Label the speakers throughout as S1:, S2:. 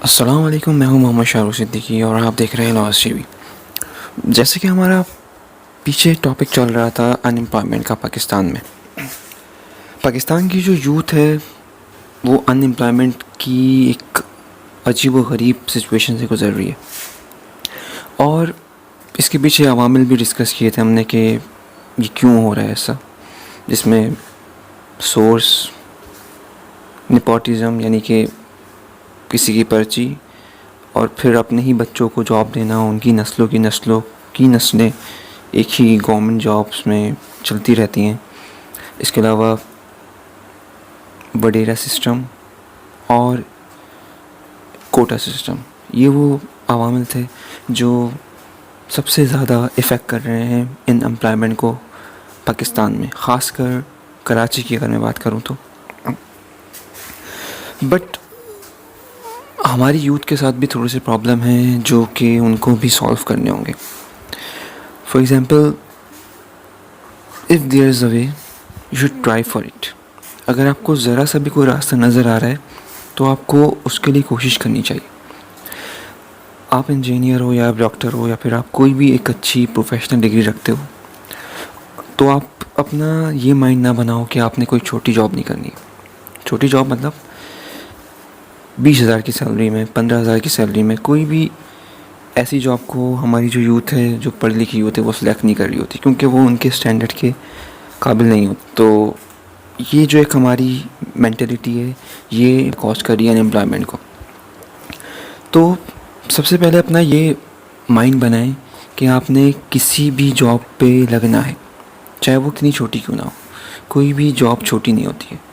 S1: अस्सलाम वालेकुम, मैं हूं मोहम्मद शाहरुख सिद्दीकी और आप देख रहे हैं लॉस टीवी। जैसे कि हमारा पीछे टॉपिक चल रहा था अनएम्प्लॉयमेंट का पाकिस्तान में। पाकिस्तान की जो यूथ है वो अनएम्प्लॉयमेंट की एक अजीब व गरीब सिचुएशन से गुज़र रही है और इसके पीछे अवामिल भी डिस्कस किए थे हमने कि ये क्यों हो रहा है ऐसा, जिसमें सोर्स नेपोटिज़म यानी कि किसी की पर्ची और फिर अपने ही बच्चों को जॉब देना, उनकी नस्लों की नस्लें एक ही गवर्नमेंट जॉब्स में चलती रहती हैं। इसके अलावा वडेरा सिस्टम और कोटा सिस्टम, ये वो अवामिल थे जो सबसे ज़्यादा इफ़ेक्ट कर रहे हैं इन एम्प्लॉयमेंट को पाकिस्तान में, ख़ासकर कराची की अगर मैं बात करूँ तो। बट हमारी यूथ के साथ भी थोड़े से प्रॉब्लम हैं जो कि उनको भी सॉल्व करने होंगे। For example, if there is a way you should try for it. अगर आपको ज़रा सा भी कोई रास्ता नज़र आ रहा है तो आपको उसके लिए कोशिश करनी चाहिए। आप इंजीनियर हो या आप डॉक्टर हो या फिर आप कोई भी एक अच्छी प्रोफेशनल डिग्री रखते हो, तो आप अपना ये माइंड ना बनाओ कि आपने कोई छोटी जॉब नहीं करनी। छोटी जॉब मतलब 20,000 की सैलरी में, 15,000 की सैलरी में, कोई भी ऐसी जॉब को हमारी जो यूथ है, जो पढ़ी लिखी यूथ है, वो सिलेक्ट नहीं कर रही होती क्योंकि वो उनके स्टैंडर्ड के काबिल नहीं होती। तो ये जो एक हमारी मेंटेलिटी है, ये कॉज कर रही है अनएम्प्लॉयमेंट को। तो सबसे पहले अपना ये माइंड बनाएं कि आपने किसी भी जॉब पे लगना है, चाहे वो कितनी छोटी क्यों ना हो। कोई भी जॉब छोटी नहीं होती है।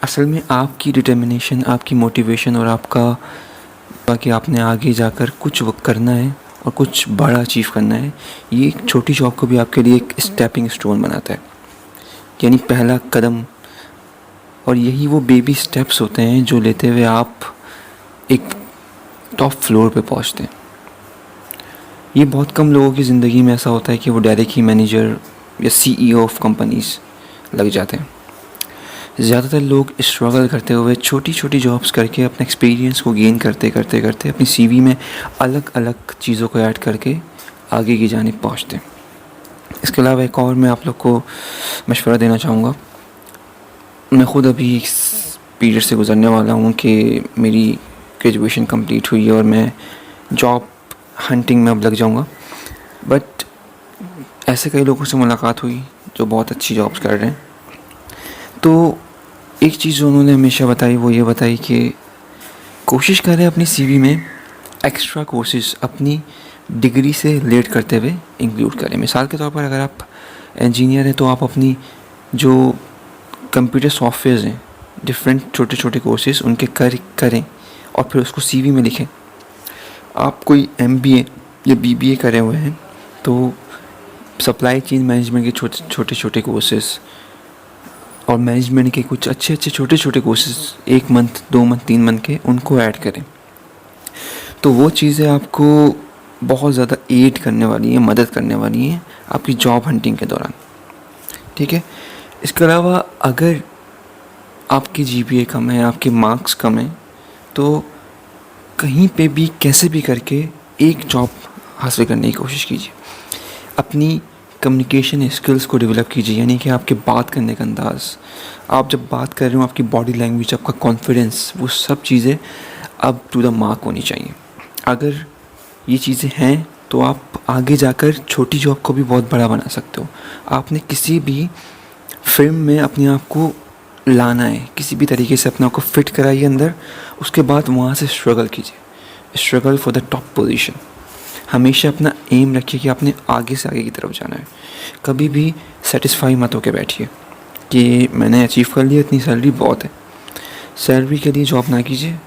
S1: असल में आपकी डिटर्मिनेशन, आपकी मोटिवेशन और आपका कि आपने आगे जाकर कुछ करना है और कुछ बड़ा अचीव करना है, ये एक छोटी जॉब को भी आपके लिए एक स्टेपिंग स्टोन बनाता है, यानी पहला कदम। और यही वो बेबी स्टेप्स होते हैं जो लेते हुए आप एक टॉप फ्लोर पे पहुंचते हैं। ये बहुत कम लोगों की ज़िंदगी में ऐसा होता है कि वो डायरेक्ट ही मैनेजर या CEO ऑफ कंपनीज लग जाते हैं। ज़्यादातर लोग स्ट्रगल करते हुए छोटी छोटी जॉब्स करके अपने एक्सपीरियंस को गेन करते करते करते अपनी CV में अलग अलग चीज़ों को ऐड करके आगे की जानिब पहुंचते हैं। इसके अलावा एक और मैं आप लोग को मशवरा देना चाहूँगा। मैं ख़ुद अभी इस पीरियड से गुज़रने वाला हूँ कि मेरी ग्रेजुएशन कंप्लीट हुई है और मैं जॉब हंटिंग में अब लग जाऊँगा। बट ऐसे कई लोगों से मुलाकात हुई जो बहुत अच्छी जॉब्स कर रहे हैं। तो एक चीज़ जो उन्होंने हमेशा बताई वो ये बताई कि कोशिश करें अपनी CV में एक्स्ट्रा कोर्सेज अपनी डिग्री से रिलेट करते हुए इंक्लूड करें। मिसाल के तौर पर अगर आप इंजीनियर हैं तो आप अपनी जो कंप्यूटर सॉफ्टवेयर्स हैं, डिफरेंट छोटे छोटे कोर्सेज उनके करें और फिर उसको CV में लिखें। आप कोई MBA या BBA करे हुए हैं तो सप्लाई चेन मैनेजमेंट के छोटे छोटे कोर्सेज और मैनेजमेंट के कुछ अच्छे छोटे छोटे कोर्सेज 1 मंथ, 2 मंथ, 3 मंथ के, उनको ऐड करें। तो वो चीज़ें आपको बहुत ज़्यादा एड करने वाली हैं, मदद करने वाली हैं आपकी जॉब हंटिंग के दौरान। ठीक है। इसके अलावा अगर आपकी GPA कम है, आपके मार्क्स कम हैं, तो कहीं पे भी कैसे भी करके एक जॉब हासिल करने की कोशिश कीजिए। अपनी कम्युनिकेशन स्किल्स को डेवलप कीजिए, यानी कि आपके बात करने का अंदाज़, आप जब बात कर रहे हो आपकी बॉडी लैंग्वेज, आपका कॉन्फिडेंस, वो सब चीज़ें अब टू द मार्क होनी चाहिए। अगर ये चीज़ें हैं तो आप आगे जाकर छोटी जॉब को भी बहुत बड़ा बना सकते हो। आपने किसी भी फिल्म में अपने आप को लाना है, किसी भी तरीके से अपने आप को फिट कराइए अंदर, उसके बाद वहाँ से स्ट्रगल कीजिए, struggle for the top position. हमेशा अपना एम रखिए कि आपने आगे से आगे की तरफ जाना है। कभी भी सेटिस्फाई मत होकर बैठिए कि मैंने अचीव कर लिया, इतनी सैलरी बहुत है। सैलरी के लिए जॉब ना कीजिए।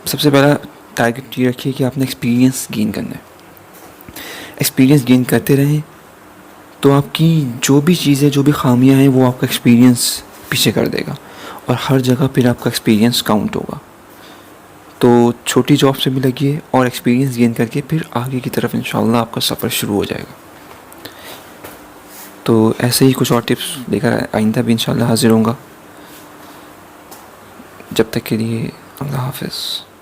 S1: सबसे पहला टारगेट ये रखिए कि आपने एक्सपीरियंस गेन करना है। एक्सपीरियंस गेन करते रहें तो आपकी जो भी चीज़ें, जो भी खामियां हैं, वो आपका एक्सपीरियंस पीछे कर देगा और हर जगह फिर आपका एक्सपीरियंस काउंट होगा। तो छोटी जॉब से भी लगिए और एक्सपीरियंस गेन करके फिर आगे की तरफ इंशाल्लाह आपका सफ़र शुरू हो जाएगा। तो ऐसे ही कुछ और टिप्स लेकर आइंदा भी इंशाल्लाह हाजिर होऊंगा। जब तक के लिए अल्लाह हाफ़िज़।